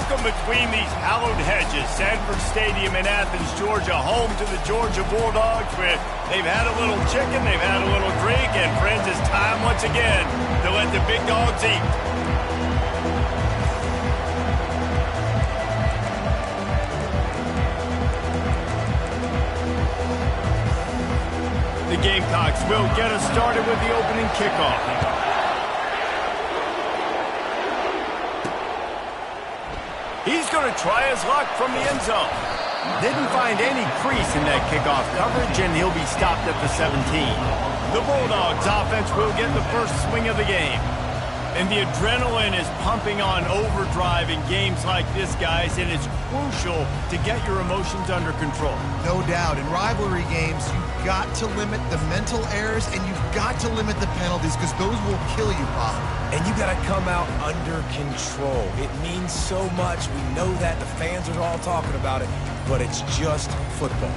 Welcome between these hallowed hedges. Sanford Stadium in Athens, Georgia, home to the Georgia Bulldogs, where they've had a little chicken, they've had a little drink, and friends, it's time once again to let the big dogs eat. The Gamecocks will get us started with the opening kickoff. He's going to try his luck from the end zone. Didn't find any crease in that kickoff coverage, and he'll be stopped at the 17. The Bulldogs offense will get the first swing of the game. And the adrenaline is pumping on overdrive in games like this, guys, and it's crucial to get your emotions under control. No doubt. In rivalry games, you've got to limit the mental errors, and you've got to limit the penalties, because those will kill you, Bob. And you got to come out under control. It means so much. We know that. The fans are all talking about it, but it's just football.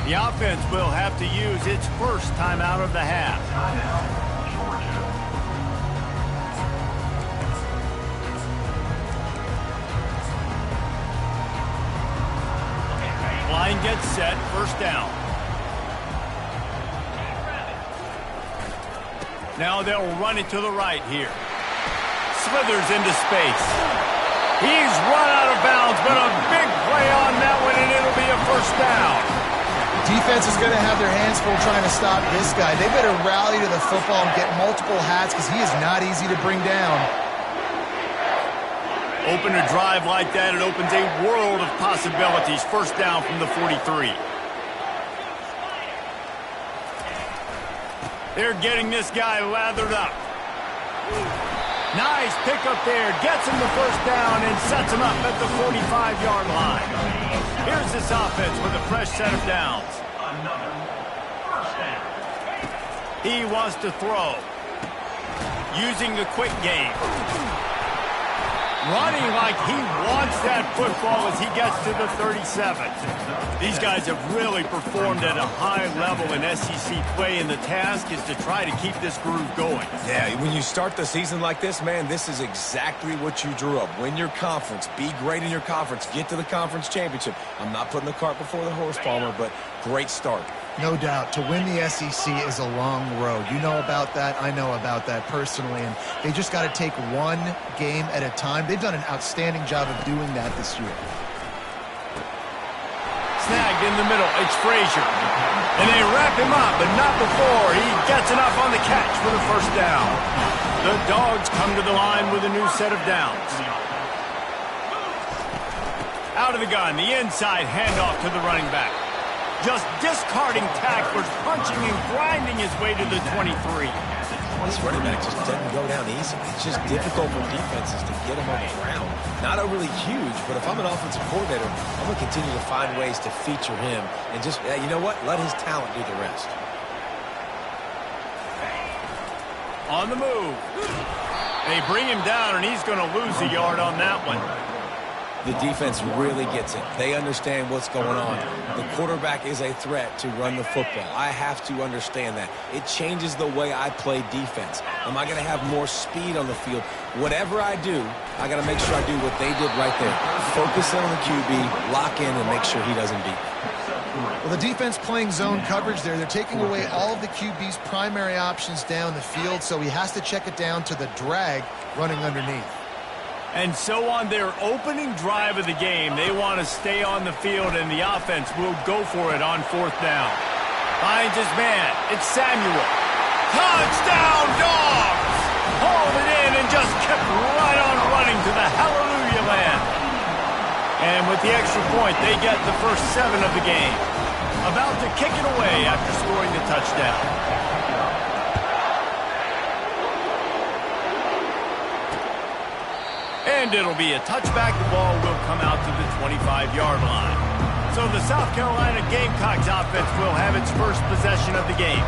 The offense will have to use its first timeout of the half. Line gets set, first down. Now they'll run it to the right here. Slithers into space. He's run out of bounds, but a big play on that one, and it'll be a first down. Defense is going to have their hands full trying to stop this guy. They better rally to the football and get multiple hats, because he is not easy to bring down. Open a drive like that, it opens a world of possibilities. First down from the 43. They're getting this guy lathered up. Nice pickup there. Gets him the first down and sets him up at the 45-yard line. Here's this offense with a fresh set of downs. He wants to throw. Using the quick game. Running like he wants that football as he gets to the 37. These guys have really performed at a high level in SEC play, and the task is to try to keep this groove going. Yeah, when you start the season like this, man, this is exactly what you drew up. Win your conference. Be great in your conference. Get to the conference championship. I'm not putting the cart before the horse, Palmer, but great start. No doubt. To win the SEC is a long road. You know about that. I know about that personally. And they just got to take one game at a time. They've done an outstanding job of doing that this year. Snagged in the middle. It's Frazier. And they wrap him up, but not before he gets enough on the catch for the first down. The Dogs come to the line with a new set of downs. Out of the gun, the inside handoff to the running back. Just discarding tacklers, punching and grinding his way to the 23. This running back just doesn't go down easily. It's just difficult for defenses to get him on the ground. Not overly huge, but if I'm an offensive coordinator, I'm going to continue to find ways to feature him and just, you know what, let his talent do the rest. On the move. They bring him down, and he's going to lose a yard on that one. The defense really gets it. They understand what's going on. The quarterback is a threat to run the football. I have to understand that. It changes the way I play defense. Am I going to have more speed on the field? Whatever I do, I got to make sure I do what they did right there. Focus in on the QB, lock in, and make sure he doesn't beat me. Well, the defense playing zone coverage there. They're taking away all of the QB's primary options down the field, so he has to check it down to the drag running underneath. And so on their opening drive of the game, they want to stay on the field, and the offense will go for it on fourth down. Finds his man. It's Samuel. Touchdown, Dogs! Hauled it in and just kept right on running to the hallelujah land. And with the extra point, they get the first 7 of the game. About to kick it away after scoring the touchdown. And it'll be a touchback. The ball will come out to the 25-yard line. So the South Carolina Gamecocks offense will have its first possession of the game.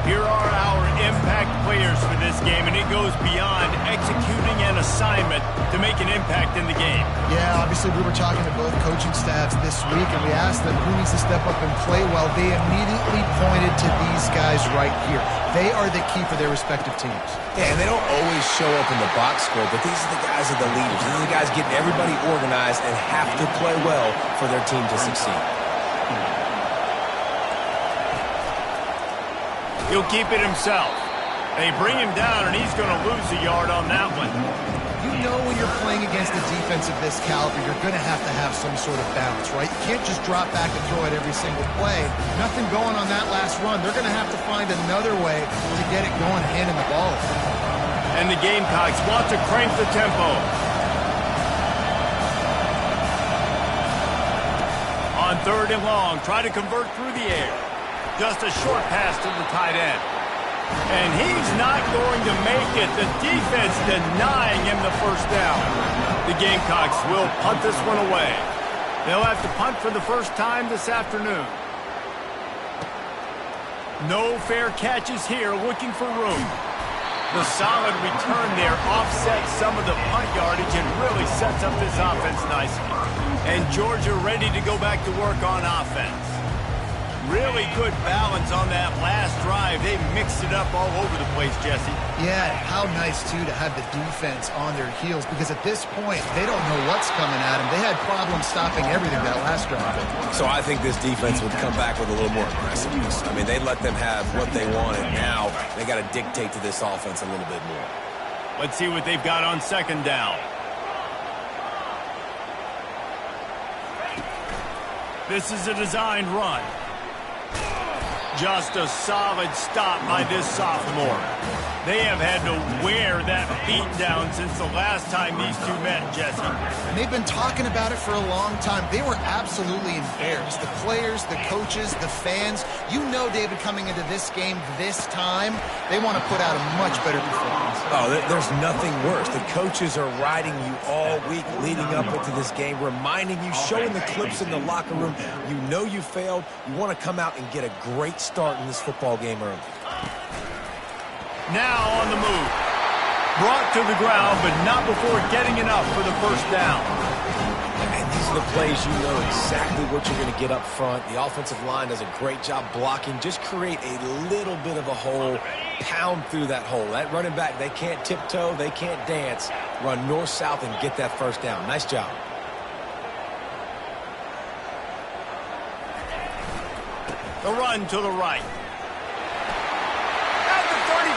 Here are our impact players for this game, and it goes beyond executing an assignment to make an impact in the game. Yeah, obviously we were talking to both coaching staffs this week, and we asked them who needs to step up and play well. They immediately pointed to these guys right here. They are the key for their respective teams. Yeah, and they don't always show up in the box score, but these are the guys that are the leaders. These are the guys getting everybody organized and have to play well for their team to succeed. He'll keep it himself. They bring him down, and he's going to lose a yard on that one. You know when you're playing against a defense of this caliber, you're going to have some sort of balance, right? You can't just drop back and throw it every single play. Nothing going on that last run. They're going to have to find another way to get it going, handing the ball. And the Gamecocks want to crank the tempo. On 3rd and long, try to convert through the air. Just a short pass to the tight end. And he's not going to make it. The defense denying him the first down. The Gamecocks will punt this one away. They'll have to punt for the first time this afternoon. No fair catches here, looking for room. The solid return there offsets some of the punt yardage and really sets up this offense nicely. And Georgia ready to go back to work on offense. Really good balance on that last drive. They mixed it up all over the place, Jesse. Yeah, how nice, too, to have the defense on their heels, because at this point, they don't know what's coming at them. They had problems stopping everything that last drive. So I think this defense would come back with a little more aggressiveness. I mean, they let them have what they wanted. Now they got to dictate to this offense a little bit more. Let's see what they've got on 2nd down. This is a designed run. Just a solid stop by this sophomore. They have had to wear that beat down since the last time these two met, Jesse. And they've been talking about it for a long time. They were absolutely embarrassed. The players, the coaches, the fans. You know, David, coming into this game this time, they want to put out a much better performance. Oh, there's nothing worse. The coaches are riding you all week leading up into this game, reminding you, showing the clips in the locker room. You know you failed. You want to come out and get a great start in this football game early. Now on the move. Brought to the ground, but not before getting enough for the first down. And these are the plays you know exactly what you're going to get up front. The offensive line does a great job blocking. Just create a little bit of a hole. Pound through that hole. That running back, they can't tiptoe. They can't dance. Run north-south and get that first down. Nice job. The run to the right.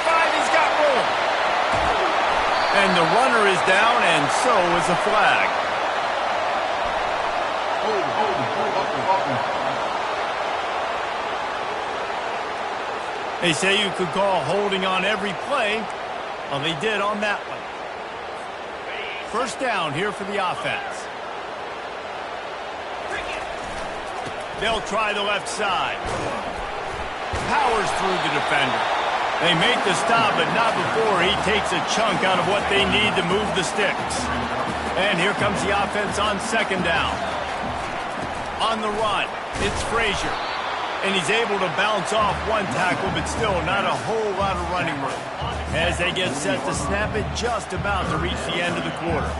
He's got room. And the runner is down, and so is a flag. They say you could call holding on every play. Well, they did on that one. First down here for the offense. They'll try the left side. Powers through the defender. They make the stop, but not before he takes a chunk out of what they need to move the sticks. And here comes the offense on 2nd down. On the run, it's Frazier. And he's able to bounce off one tackle, but still not a whole lot of running room. As they get set to snap it, just about to reach the end of the quarter.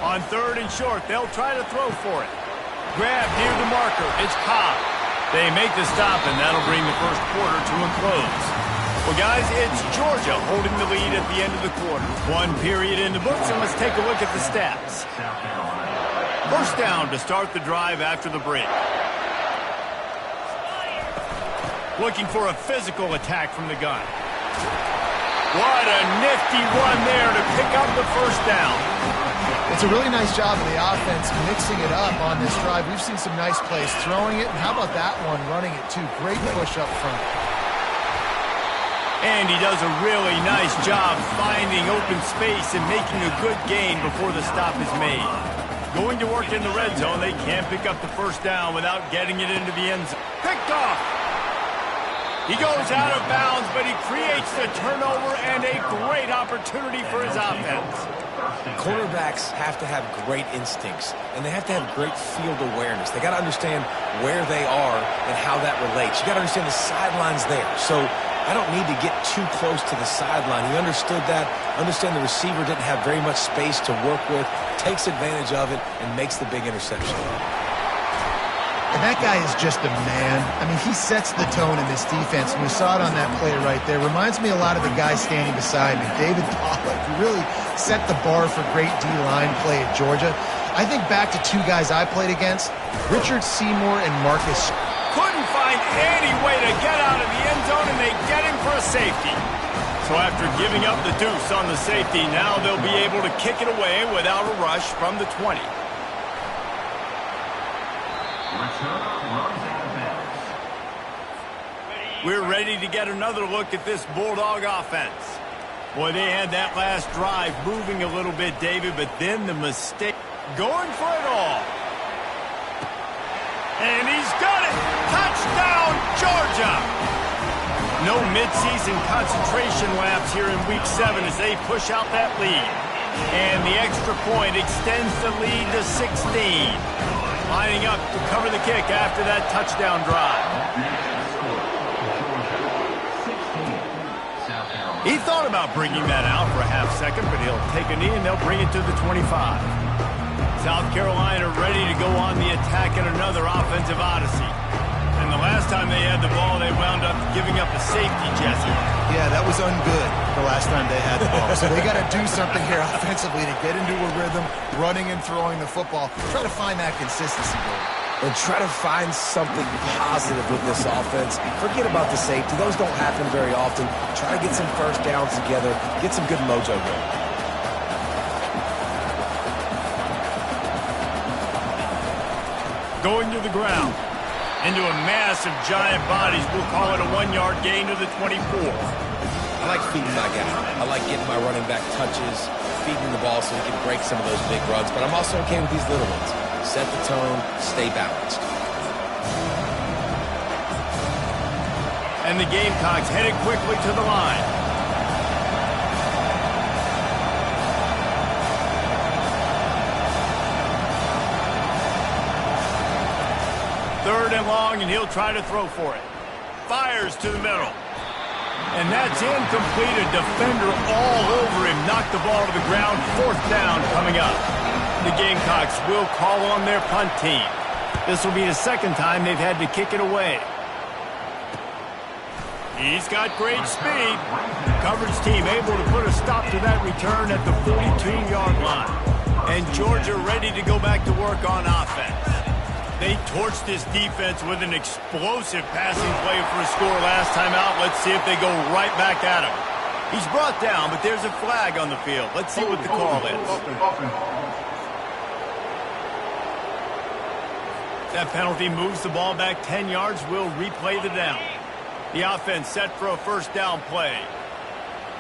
On 3rd and short, they'll try to throw for it. Grab near the marker, it's Cobb. They make the stop, and that'll bring the first quarter to a close. Well, guys, it's Georgia holding the lead at the end of the quarter. 1 period in the books, and let's take a look at the stats. First down to start the drive after the break. Looking for a physical attack from the gun. What a nifty run there to pick up the first down. It's a really nice job of the offense mixing it up on this drive. We've seen some nice plays throwing it, and how about that one running it too? Great push up front. And he does a really nice job finding open space and making a good gain before the stop is made. Going to work in the red zone, they can't pick up the first down without getting it into the end zone. Picked off. He goes out of bounds, but he creates the turnover and a great opportunity for his offense. Cornerbacks have to have great instincts, and they have to have great field awareness. They got to understand where they are and how that relates. You got to understand the sidelines there. So I don't need to get too close to the sideline. He understood that. Understand the receiver didn't have very much space to work with, takes advantage of it, and makes the big interception. And that guy is just a man. I mean, he sets the tone in this defense, and we saw it on that play right there. Reminds me a lot of the guy standing beside me, David Pollock, who really set the bar for great D-line play at Georgia. I think back to two guys I played against, Richard Seymour and Marcus. Couldn't find any way to get out of the end zone, and they get him for a safety. So after giving up the deuce on the safety, now they'll be able to kick it away without a rush from the 20. We're ready to get another look at this Bulldog offense. Boy, they had that last drive moving a little bit, David, but then the mistake. Going for it all. And he's got it! Touchdown, Georgia! No midseason concentration laps here in Week 7 as they push out that lead. And the extra point extends the lead to 16. Lining up to cover the kick after that touchdown drive. He thought about bringing that out for a half second, but he'll take a knee and they'll bring it to the 25. South Carolina ready to go on the attack in another offensive odyssey. And the last time they had the ball, they wound up giving up a safety, Jesse. Yeah, that was ungood the last time they had the ball. So they got to do something here offensively to get into a rhythm, running and throwing the football. Try to find that consistency goal. And try to find something positive with this offense. Forget about the safety. Those don't happen very often. Try to get some first downs together. Get some good mojo going. Going to the ground. Into a mass of giant bodies. We'll call it a 1-yard gain to the 24. I like feeding my guy. I like getting my running back touches, feeding the ball so he can break some of those big runs. But I'm also okay with these little ones. Set the tone, stay balanced. And the Gamecocks headed quickly to the line. Third and long, and he'll try to throw for it. Fires to the middle. And that's incomplete. A defender all over him. Knocked the ball to the ground. Fourth down coming up. The Gamecocks will call on their punt team. This will be the second time they've had to kick it away. He's got great speed. Coverage team able to put a stop to that return at the 42-yard line. And Georgia ready to go back to work on offense. They torched this defense with an explosive passing play for a score last time out. Let's see if they go right back at him. He's brought down, but there's a flag on the field. Let's see what the call is. That penalty moves the ball back 10 yards. We'll replay the down. The offense set for a first down play.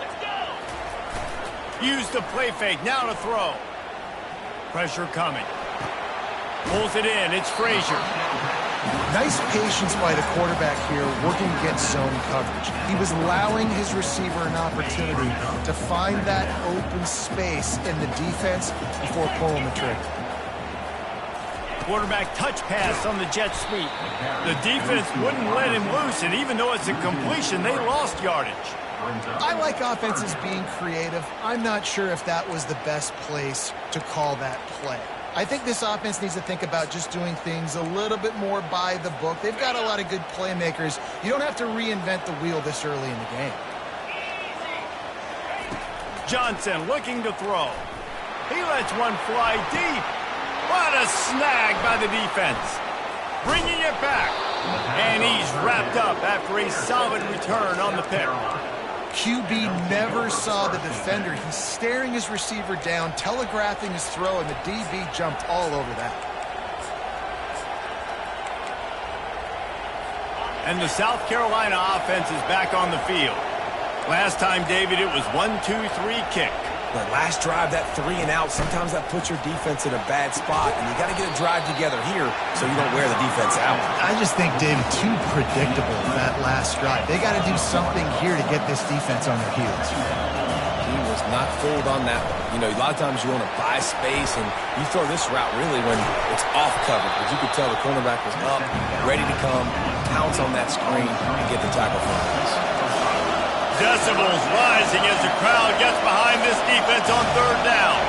Let's go! Use the play fake. Now to throw. Pressure coming. Pulls it in. It's Frazier. Nice patience by the quarterback here working against zone coverage. He was allowing his receiver an opportunity to find that open space in the defense before pulling the trigger. Quarterback touch pass on the jet sweep. The defense wouldn't let him loose, and even though it's a completion, they lost yardage. I like offenses being creative. I'm not sure if that was the best place to call that play. I think this offense needs to think about just doing things a little bit more by the book. They've got a lot of good playmakers. You don't have to reinvent the wheel this early in the game. Johnson looking to throw. He lets one fly deep. What a snag by the defense. Bringing it back. And he's wrapped up after a solid return on the pick. QB never saw the defender. He's staring his receiver down, telegraphing his throw, and the DB jumped all over that. And the South Carolina offense is back on the field. Last time, David, it was 1-2-3 kick. But last drive, that 3 and out, sometimes that puts your defense in a bad spot, and you got to get a drive together here so you don't wear the defense out. I just think, David, too predictable that last drive. They got to do something here to get this defense on their heels. He was not fooled on that one. You know, a lot of times you want to buy space, and you throw this route really when it's off cover. But you could tell the cornerback was up, ready to come, pounce on that screen, and get the tackle for him. Decibels rising as the crowd gets behind this defense on 3rd down.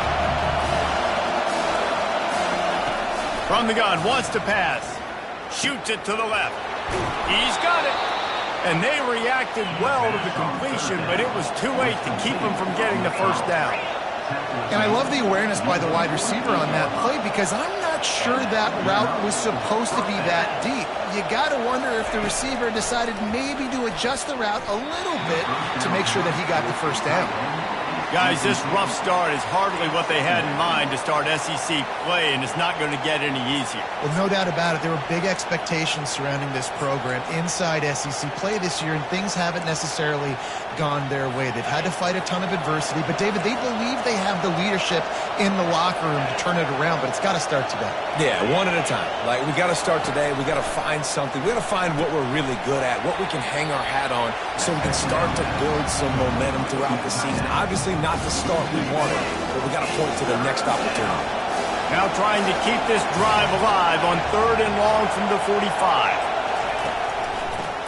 From the gun, wants to pass. Shoots it to the left. He's got it. And they reacted well to the completion, but it was too late to keep them from getting the 1st down. And I love the awareness by the wide receiver on that play because I'm not sure that route was supposed to be that deep. You got to wonder if the receiver decided maybe to adjust the route a little bit to make sure that he got the 1st down. Guys, this rough start is hardly what they had in mind to start SEC play, and it's not going to get any easier. Well, no doubt about it. There were big expectations surrounding this program inside SEC play this year, and things haven't necessarily gone their way. They've had to fight a ton of adversity, but, David, they believe they have the leadership in the locker room to turn it around, but it's got to start today. Yeah, one at a time. Like, we got to start today. We got to find something. We got to find what we're really good at, what we can hang our hat on so we can start to build some momentum throughout the season. Obviously, not the start we wanted, but we got to point to the next opportunity. Now trying to keep this drive alive on 3rd and long from the 45.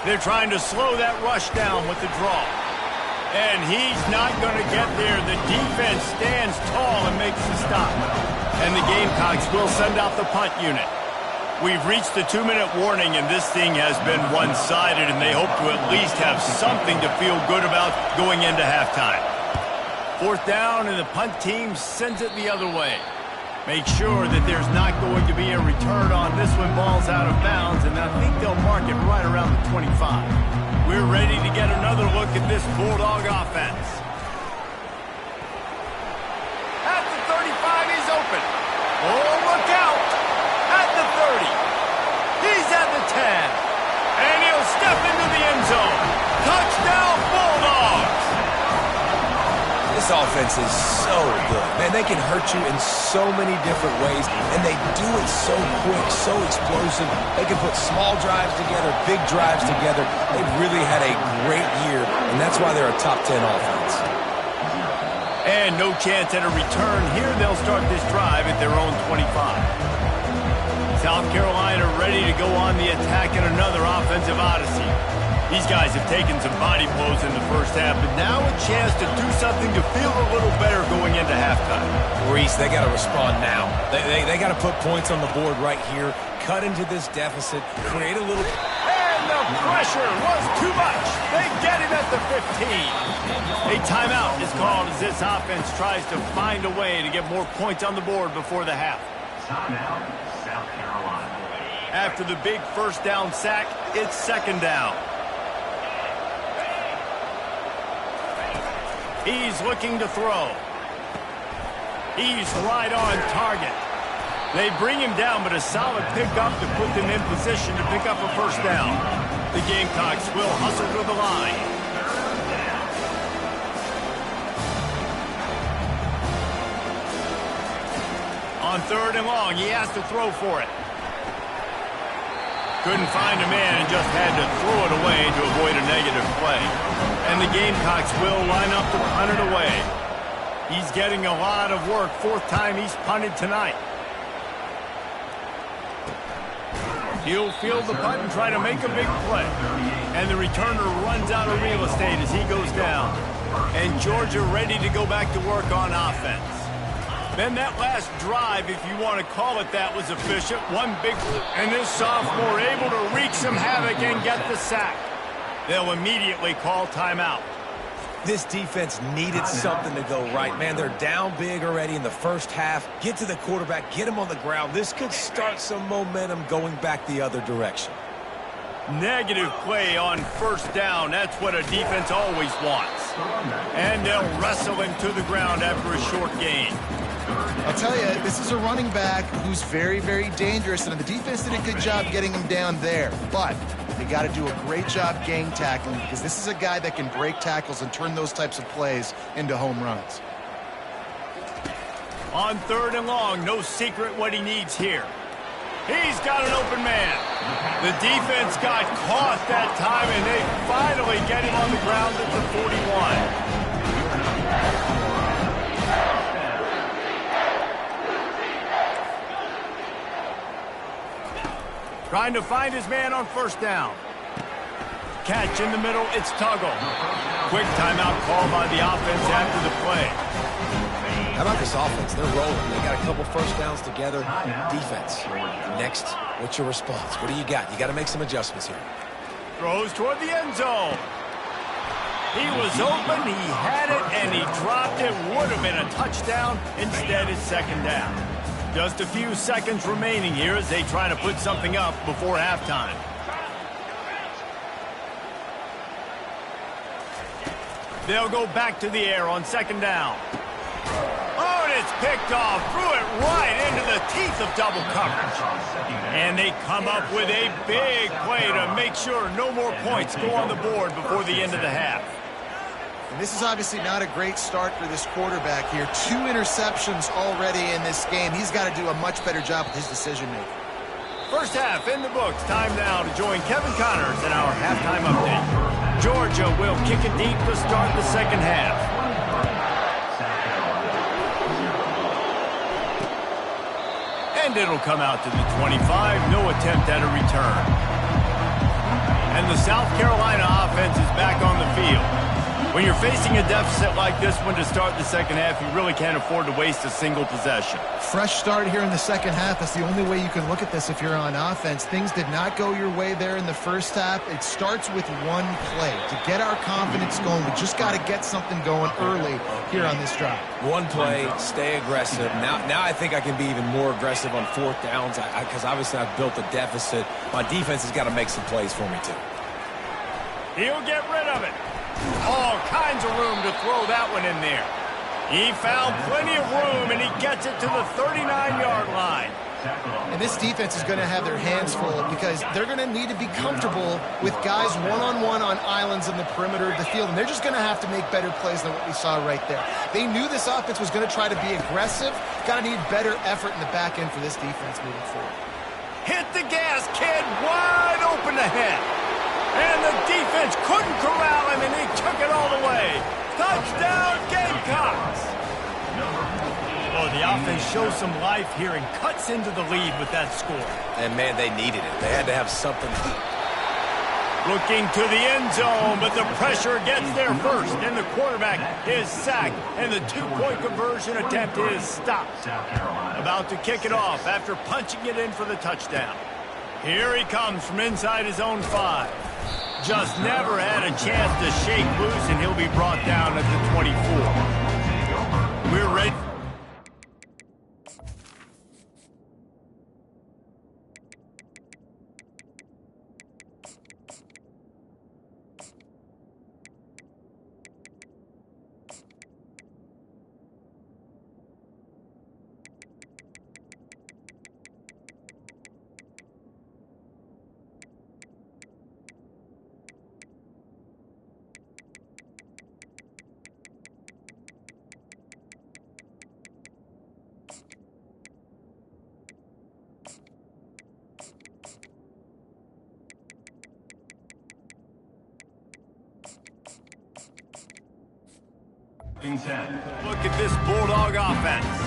They're trying to slow that rush down with the draw. And he's not going to get there. The defense stands tall and makes the stop. And the Gamecocks will send out the punt unit. We've reached the 2-minute warning, and this thing has been one-sided, and they hope to at least have something to feel good about going into halftime. 4th down, and the punt team sends it the other way. Make sure that there's not going to be a return on this when ball's out of bounds, and I think they'll mark it right around the 25. We're ready to get another look at this Bulldog offense. At the 35, he's open. Oh, look out! At the 30. He's at the 10. And he'll step into the end zone. Touchdown, Bulldogs! This offense is so good. Man, they can hurt you in so many different ways, and they do it so quick, so explosive. They can put small drives together, big drives together. They've really had a great year, and that's why they're a top 10 offense. And no chance at a return. Here they'll start this drive at their own 25. South Carolina ready to go on the attack in another offensive odyssey. These guys have taken some body blows in the 1st half, but now a chance to do something to feel a little better going into halftime. Reese, they got to respond now. They got to put points on the board right here, cut into this deficit, create a little... And the pressure was too much. They get him at the 15. A timeout is called as this offense tries to find a way to get more points on the board before the half. Timeout, South Carolina. After the big 1st down sack, it's 2nd down. He's looking to throw. He's right on target. They bring him down, but a solid pickup to put them in position to pick up a 1st down. The Gamecocks will hustle to the line. On 3rd and long, he has to throw for it. Couldn't find a man and just had to throw it away to avoid a negative play. And the Gamecocks will line up to punt it away. He's getting a lot of work. 4th time he's punted tonight. He'll field the punt and try to make a big play. And the returner runs out of real estate as he goes down. And Georgia ready to go back to work on offense. Then that last drive, if you want to call it that, was efficient. One big... And this sophomore able to wreak some havoc and get the sack. They'll immediately call timeout. This defense needed something to go right. Man, they're down big already in the 1st half. Get to the quarterback, get him on the ground. This could start some momentum going back the other direction. Negative play on 1st down. That's what a defense always wants. And they'll wrestle him to the ground after a short gain. I'll tell you, this is a running back who's very, very dangerous, and the defense did a good job getting him down there. But they got to do a great job gang tackling because this is a guy that can break tackles and turn those types of plays into home runs. On 3rd and long, no secret what he needs here. He's got an open man. The defense got caught that time, and they finally get him on the ground at the 41. Trying to find his man on 1st down. Catch in the middle, it's Tuggle. Quick timeout call by the offense after the play. How about this offense? They're rolling. They got a couple 1st downs together. Defense. Next, what's your response? What do you got? You got to make some adjustments here. Throws toward the end zone. He was open, he had it, and he dropped it. Would have been a touchdown. Instead, it's 2nd down. Just a few seconds remaining here as they try to put something up before halftime. They'll go back to the air on 2nd down. Oh, and it's picked off. Threw it right into the teeth of double coverage. And they come up with a big play to make sure no more points go on the board before the end of the half. And this is obviously not a great start for this quarterback here. 2 interceptions already in this game. He's got to do a much better job with his decision-making. 1st half in the books. Time now to join Kevin Connors in our halftime update. Georgia will kick it deep to start the 2nd half. And it'll come out to the 25. No attempt at a return. And the South Carolina offense is back on the field. When you're facing a deficit like this one to start the 2nd half, you really can't afford to waste a single possession. Fresh start here in the 2nd half. That's the only way you can look at this if you're on offense. Things did not go your way there in the 1st half. It starts with one play. To get our confidence going, we just got to get something going early here on this drive. One play, stay aggressive. Now I think I can be even more aggressive on 4th downs because obviously I've built a deficit. My defense has got to make some plays for me too. He'll get rid of it. All kinds of room to throw that one in there. He found plenty of room, and he gets it to the 39-yard line. And this defense is going to have their hands full because they're going to need to be comfortable with guys one-on-one on islands in the perimeter of the field, and they're just going to have to make better plays than what we saw right there. They knew this offense was going to try to be aggressive. Got to need better effort in the back end for this defense moving forward. Hit the gas, kid. Wide open ahead. And the defense couldn't corral him, and he took it all the way. Touchdown, Gamecocks! Oh, the offense shows some life here and cuts into the lead with that score. And, man, they needed it. They had to have something. Looking to the end zone, but the pressure gets there first, and the quarterback is sacked, and the 2-point conversion attempt is stopped. About to kick it off after punching it in for the touchdown. Here he comes from inside his own 5. Just never had a chance to shake loose, and he'll be brought down at the 24. We're ready. Look at this Bulldog offense.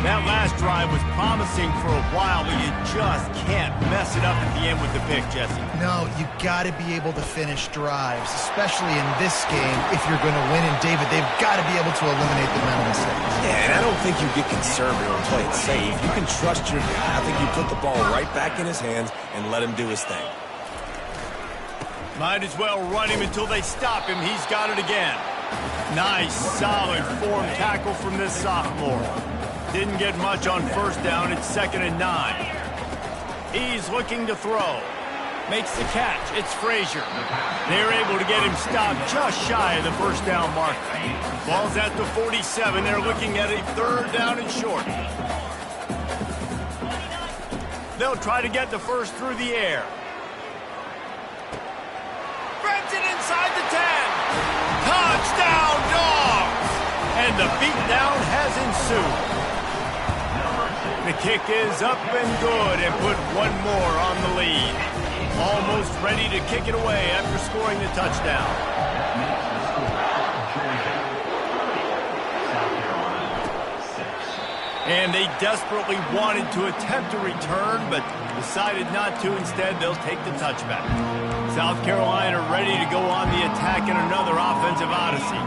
That last drive was promising for a while, but you just can't mess it up at the end with the pick, Jesse. No, you got to be able to finish drives, especially in this game if you're going to win. And, David, they've got to be able to eliminate the mental mistakes. Yeah, and I don't think you get conservative and play it safe. You can trust your guy. I think you put the ball right back in his hands and let him do his thing. Might as well run him until they stop him. He's got it again. Nice, solid form tackle from this sophomore. Didn't get much on 1st down. It's 2nd and 9. He's looking to throw. Makes the catch. It's Frazier. They're able to get him stopped just shy of the 1st down marker. Ball's at the 47. They're looking at a 3rd down and short. They'll try to get the first through the air. Grabs it inside the 10. Touchdown, Dogs! And the beatdown has ensued. The kick is up and good and put one more on the lead. Almost ready to kick it away after scoring the touchdown. And they desperately wanted to attempt a return, but decided not to. Instead, they'll take the touchback. South Carolina ready to go on the attack in another offensive odyssey.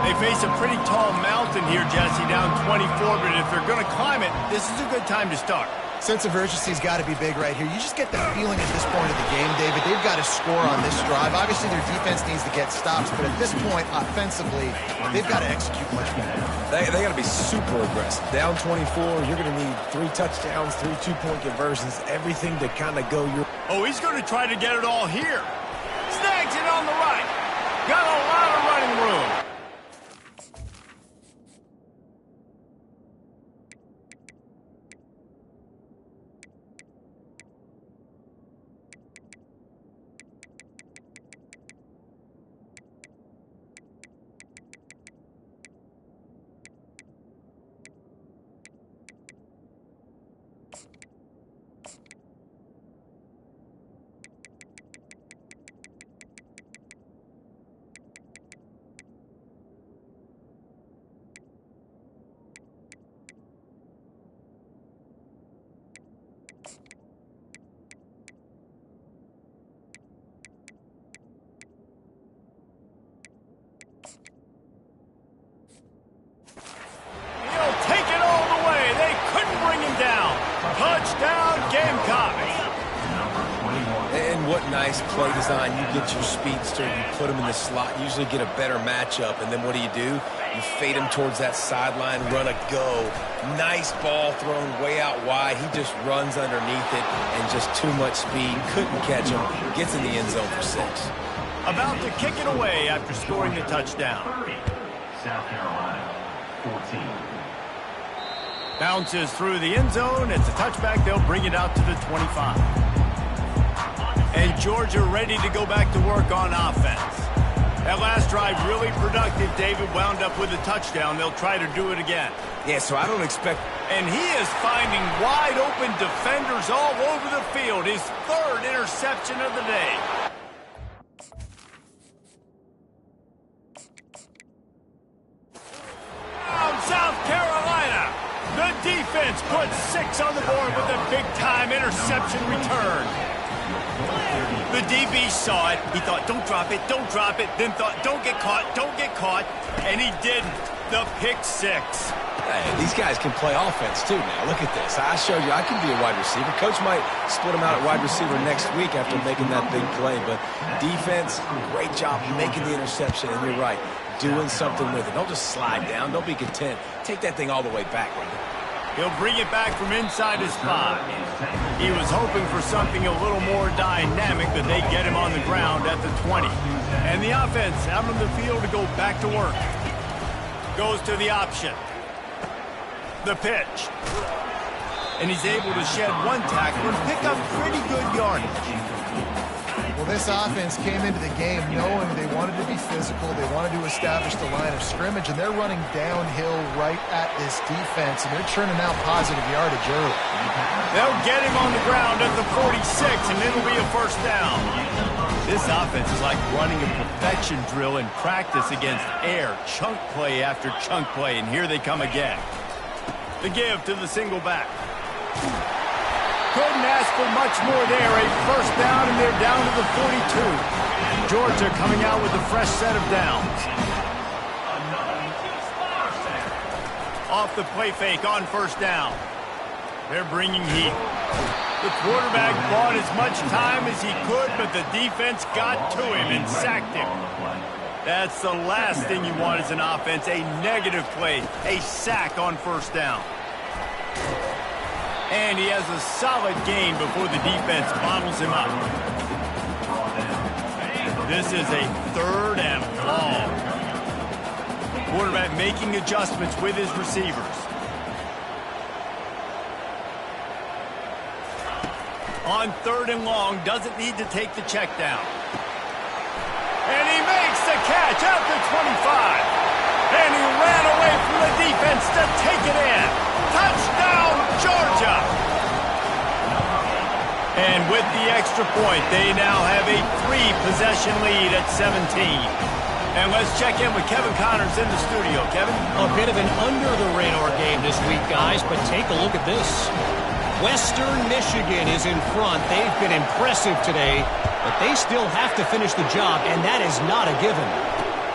They face a pretty tall mountain here, Jesse, down 24, but if they're going to climb it, this is a good time to start. Sense of urgency's got to be big right here. You just get the feeling at this point of the game, David, they've got to score on this drive. Obviously, their defense needs to get stops, but at this point, offensively, they've got to execute much better. They got to be super aggressive. Down 24, you're going to need 3 touchdowns, 3 two-point conversions, everything to kind of go your... Oh, he's going to try to get it all here. Snags it on the right. Got a lot of running room. Touchdown, Gamecocks! And what nice play design. You get your speedster, you put him in the slot, usually get a better matchup, and then what do? You fade him towards that sideline, run a go. Nice ball thrown way out wide. He just runs underneath it, and just too much speed. Couldn't catch him. Gets in the end zone for 6. About to kick it away after scoring the touchdown. South Carolina, 14. Bounces through the end zone. It's a touchback. They'll bring it out to the 25. And Georgia ready to go back to work on offense. That last drive really productive. David wound up with a touchdown. They'll try to do it again. Yeah, so I don't expect... And he is finding wide open defenders all over the field. His 3rd interception of the day. South Carolina. The defense puts 6 on the board with a big-time interception return. The DB saw it. He thought, don't drop it, don't drop it. Then thought, don't get caught, don't get caught. And he didn't. The pick 6. Hey, these guys can play offense, too, now. Look at this. I showed you I can be a wide receiver. Coach might split him out at wide receiver next week after making that big play. But defense, great job making the interception. And you're right, doing something with it. Don't just slide down. Don't be content. Take that thing all the way back, right? He'll bring it back from inside his 5. He was hoping for something a little more dynamic, but they get him on the ground at the 20. And the offense out on the field to go back to work. Goes to the option. The pitch. And he's able to shed 1 tackle and pick up pretty good yardage. Well, this offense came into the game knowing they wanted to be physical, they wanted to establish the line of scrimmage, and they're running downhill right at this defense, and they're churning out positive yardage early. They'll get him on the ground at the 46, and it'll be a 1st down. This offense is like running a perfection drill in practice against air, chunk play after chunk play, and here they come again. The give to the single back. Couldn't ask for much more there. A 1st down, and they're down to the 42. Georgia coming out with a fresh set of downs. Off the play fake on 1st down. They're bringing heat. The quarterback bought as much time as he could, but the defense got to him and sacked him. That's the last thing you want as an offense, a negative play, a sack on 1st down. And he has a solid gain before the defense bottles him up. This is a 3rd and long. Quarterback making adjustments with his receivers. On 3rd and long, doesn't need to take the check down. And he makes the catch at the 25. And he ran away from the defense to take it in. Touchdown, Georgia! And with the extra point, they now have a 3-possession lead at 17. And let's check in with Kevin Connors in the studio. Kevin? A bit of an under-the-radar game this week, guys, but take a look at this. Western Michigan is in front. They've been impressive today, but they still have to finish the job, and that is not a given.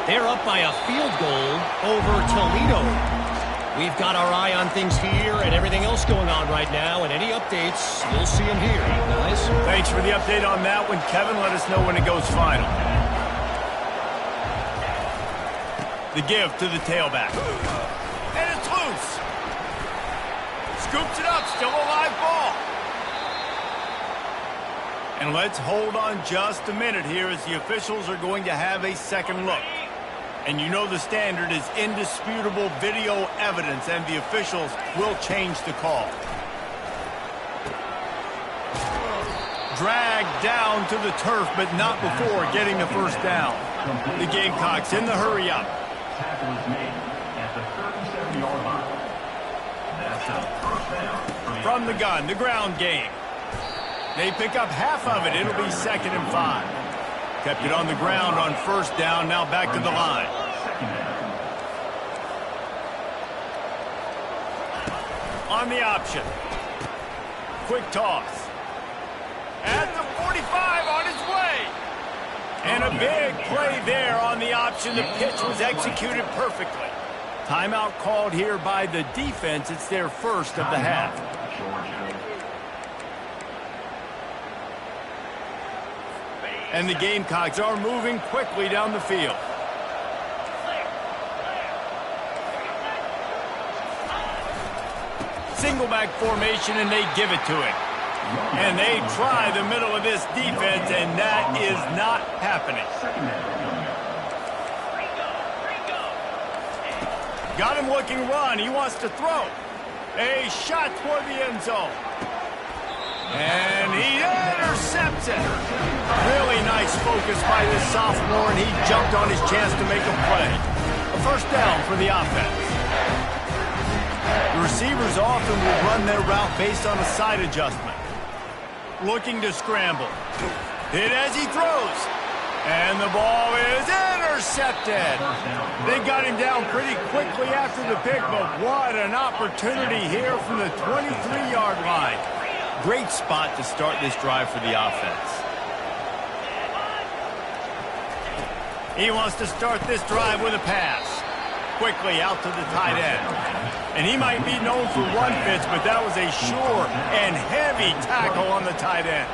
They're up by a field goal over Toledo. We've got our eye on things here and everything else going on right now, and any updates, you'll see them here, guys. Thanks for the update on that one, Kevin. Let us know when it goes final. The give to the tailback. And it's loose. Scoops it up. Still a live ball. And let's hold on just a minute here as the officials are going to have a second look. And you know the standard is indisputable video evidence, and the officials will change the call. Dragged down to the turf, but not before getting the first down. The Gamecocks in the hurry-up. Tackle is made at the 37-yard line. That's a first down. From the gun, the ground game. They pick up half of it. It'll be 2nd and 5. Kept it on the ground on first down. Now back to the line. On the option. Quick toss. At the 45, on his way. And a big play there on the option. The pitch was executed perfectly. Timeout called here by the defense. It's their first of the half. And the Gamecocks are moving quickly down the field. Single back formation, and they give it to him. And they try the middle of this defense, and that is not happening. Got him looking run. He wants to throw. A shot toward the end zone. And he intercepts it. Really nice focus by this sophomore, and he jumped on his chance to make a play. A first down for the offense. The receivers often will run their route based on a side adjustment. Looking to scramble. Hit as he throws. And the ball is intercepted. They got him down pretty quickly after the pick, but what an opportunity here from the 23-yard line. Great spot to start this drive for the offense. He wants to start this drive with a pass. Quickly out to the tight end. And he might be known for run fits, but that was a sure and heavy tackle on the tight end.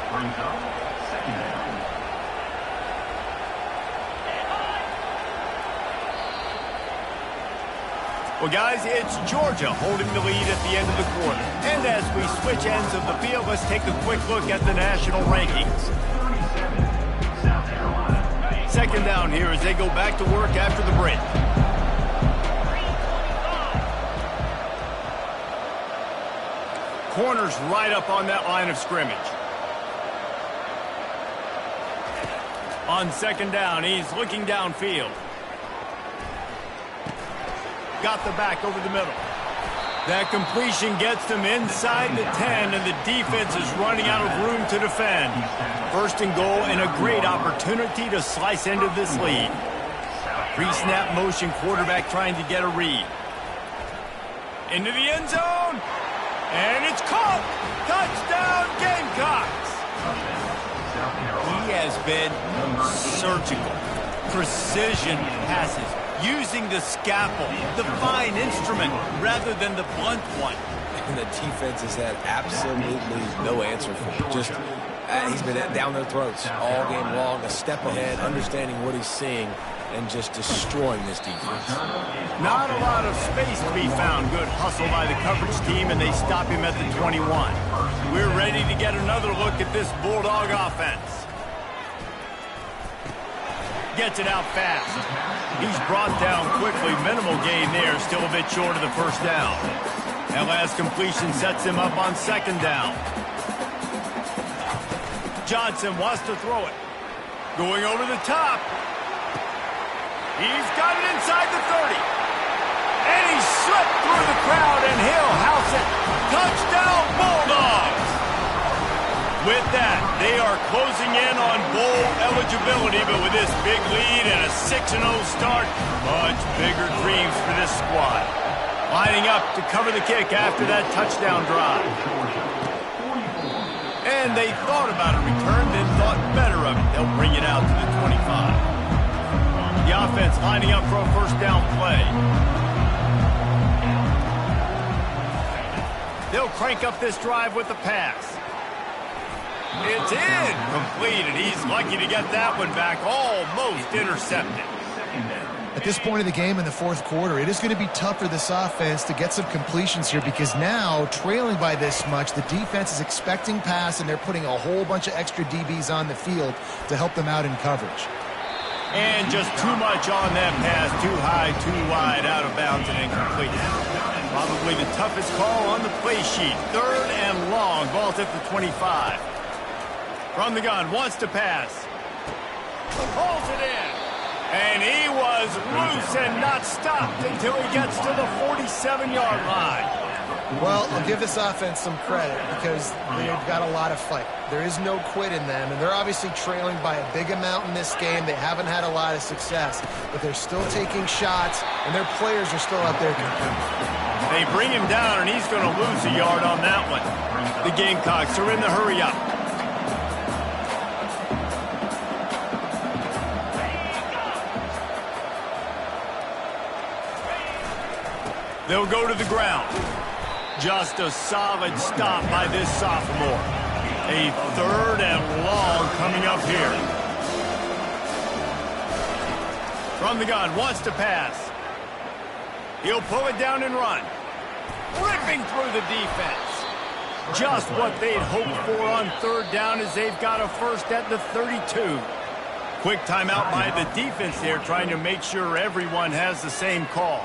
Well, guys, it's Georgia holding the lead at the end of the quarter. And as we switch ends of the field, let's take a quick look at the national rankings. 2nd down here as they go back to work after the break. Corners right up on that line of scrimmage. On 2nd down, he's looking downfield. Got the back over the middle. That completion gets them inside the 10, and the defense is running out of room to defend. 1st and goal, and a great opportunity to slice into this lead. Pre-snap motion, quarterback trying to get a read. Into the end zone. And it's caught. Touchdown, Gamecocks. He has been surgical. Precision passes. Using the scalpel, the fine instrument, rather than the blunt one. And the defense has had absolutely no answer for it. Just, he's been down their throats all game long, a step ahead, understanding what he's seeing, and just destroying this defense. Not a lot of space to be found. Good hustle by the coverage team, and they stop him at the 21. We're ready to get another look at this Bulldog offense. Gets it out fast. He's brought down quickly. Minimal gain there. Still a bit short of the first down. That last completion sets him up on 2nd down. Johnson wants to throw it. Going over the top. He's got it inside the 30. And he slipped through the crowd, and he'll house it Touchdown, Bulldogs! With that, they are closing in on bowl eligibility, but with this big lead and a 6-0 start, much bigger dreams for this squad. Lining up to cover the kick after that touchdown drive. And they thought about a return, then thought better of it. They'll bring it out to the 25. The offense lining up for a first down play. They'll crank up this drive with the pass. It's incomplete, and he's lucky to get that one back, almost intercepted. At this point of the game in the fourth quarter, it is going to be tough for this offense to get some completions here because now, trailing by this much, the defense is expecting pass, and they're putting a whole bunch of extra DBs on the field to help them out in coverage. And just too much on that pass, too high, too wide, out of bounds, and incomplete. Probably the toughest call on the play sheet. 3rd and long, ball's at the 25. From the gun, wants to pass. Pulls it in. And he was loose and not stopped until he gets to the 47-yard line. Well, I'll give this offense some credit because they've got a lot of fight. There is no quit in them, and they're obviously trailing by a big amount in this game. They haven't had a lot of success, but they're still taking shots, and their players are still out there competing. They bring him down, and he's going to lose a yard on that one. The Gamecocks are in the hurry-up. They'll go to the ground. Just a solid stop by this sophomore. A 3rd and long coming up here. From the gun, wants to pass. He'll pull it down and run. Ripping through the defense. Just what they'd hoped for on 3rd down as they've got a first at the 32. Quick timeout by the defense there, trying to make sure everyone has the same call.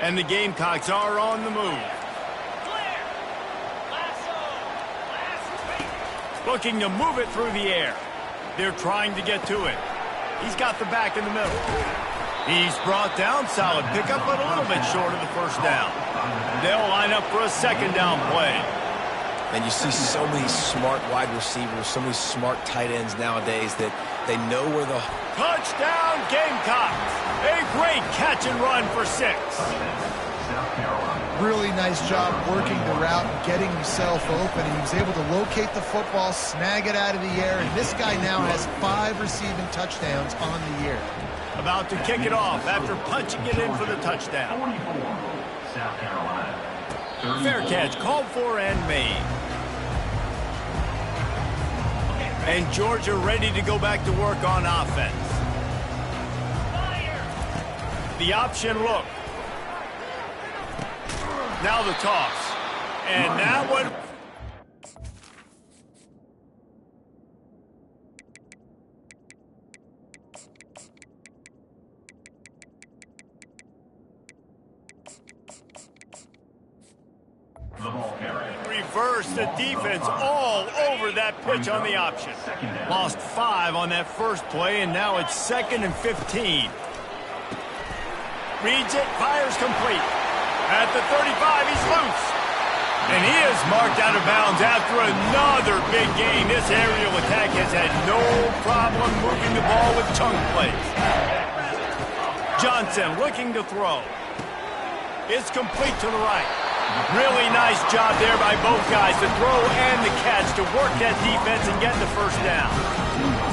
And the Gamecocks are on the move. Looking to move it through the air. They're trying to get to it. He's got the back in the middle. He's brought down, solid pickup, but a little bit short of the first down. They'll line up for a 2nd down play. And you see so many smart wide receivers, so many smart tight ends nowadays that they know where the... Touchdown, Gamecocks! A great catch and run for 6. Really nice job working the route and getting himself open. He was able to locate the football, snag it out of the air, and this guy now has 5 receiving touchdowns on the year. About to kick it off after punching it in for the touchdown. Fair catch called for and made. And Georgia ready to go back to work on offense. The option look. Now the toss. And that one... Reverse the defense all over that pitch on the option. Lost 5 on that first play, and now it's 2nd and 15. Reads it, fires complete. At the 35, he's loose. And he is marked out of bounds after another big gain. This aerial attack has had no problem moving the ball with chunk plays. Johnson looking to throw. It's complete to the right. Really nice job there by both guys, the throw and the catch, to work that defense and get the first down.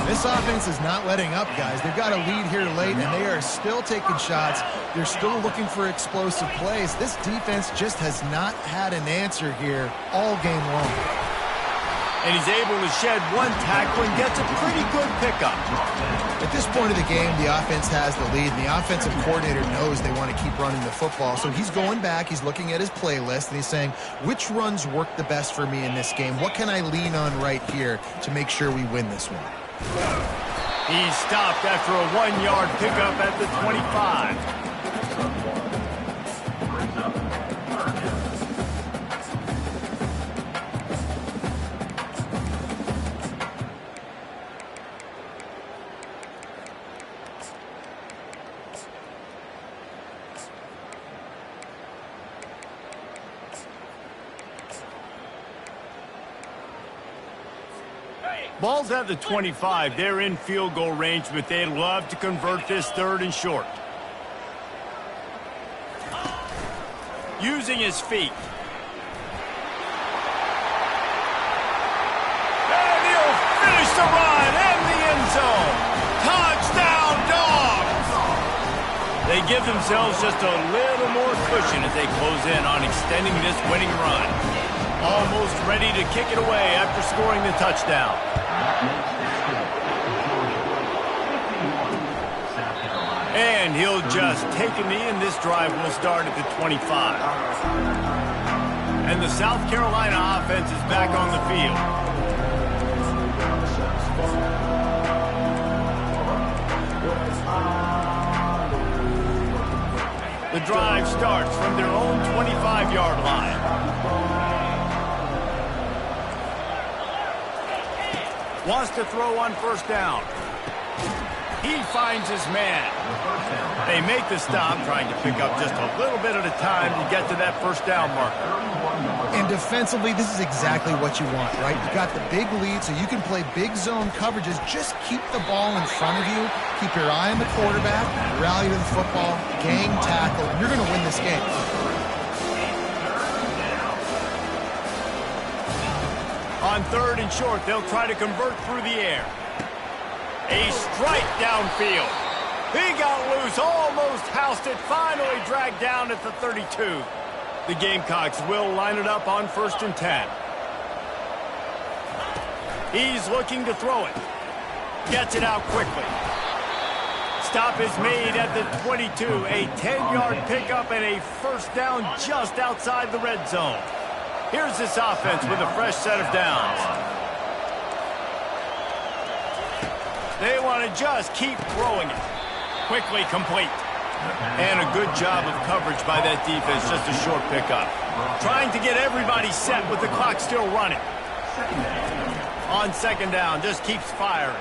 This offense is not letting up, guys. They've got a lead here late, and they are still taking shots. They're still looking for explosive plays. This defense just has not had an answer here all game long. And he's able to shed one tackle and gets a pretty good pickup. At this point of the game, the offense has the lead, and the offensive coordinator knows they want to keep running the football. So he's going back, he's looking at his playlist, and he's saying, which runs work the best for me in this game? What can I lean on right here to make sure we win this one? He stopped after a 1-yard pickup at the 25. Ball's at the 25. They're in field goal range, but they'd love to convert this 3rd and short. Using his feet. And he'll finish the run in the end zone. Touchdown, Dogs! They give themselves just a little more cushion as they close in on extending this winning run. Almost ready to kick it away after scoring the touchdown. And he'll just take a knee, and this drive will start at the 25. And the South Carolina offense is back on the field. The drive starts from their own 25-yard line. Wants to throw on 1st down. He finds his man. They make the stop, trying to pick up just a little bit at a time to get to that 1st down marker. And defensively, this is exactly what you want, right? You got the big lead, so you can play big zone coverages. Just keep the ball in front of you. Keep your eye on the quarterback. Rally to the football. Gang tackle. You're going to win this game. On 3rd and short, they'll try to convert through the air. A strike downfield. He got loose, almost housed it, finally dragged down at the 32. The Gamecocks will line it up on 1st and 10. He's looking to throw it. Gets it out quickly. Stop is made at the 22. A 10-yard pickup and a 1st down just outside the red zone. Here's this offense with a fresh set of downs. They want to just keep throwing it. Quickly complete. And a good job of coverage by that defense, just a short pickup. Trying to get everybody set with the clock still running. On 2nd down, just keeps firing.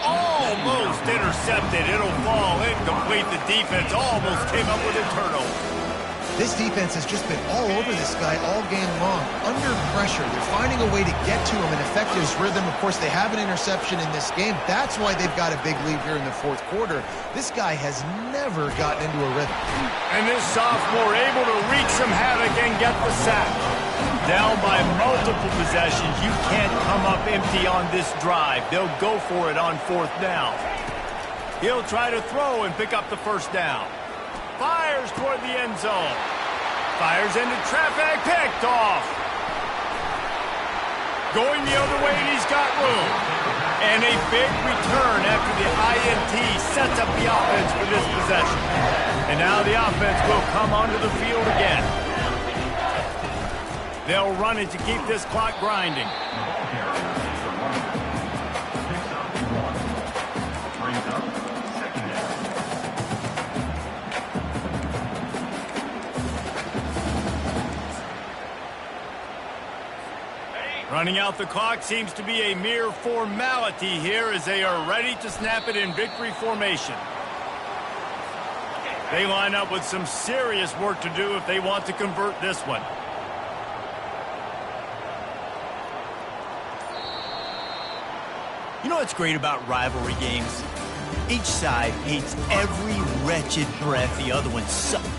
Almost intercepted. It'll fall incomplete. The defense almost came up with a turnover. This defense has just been all over this guy all game long. Under pressure, they're finding a way to get to him and affect his rhythm. Of course, they have an interception in this game. That's why they've got a big lead here in the 4th quarter. This guy has never gotten into a rhythm. And this sophomore able to wreak some havoc and get the sack. Down by multiple possessions, you can't come up empty on this drive. They'll go for it on 4th down. He'll try to throw and pick up the 1st down. Fires toward the end zone. Fires into traffic, picked off. Going the other way, and he's got room. And a big return after the INT sets up the offense for this possession. And now the offense will come onto the field again. They'll run it to keep this clock grinding. Running out the clock seems to be a mere formality here as they are ready to snap it in victory formation. They line up with some serious work to do if they want to convert this one. You know what's great about rivalry games? Each side hates every wretched breath the other one sucks.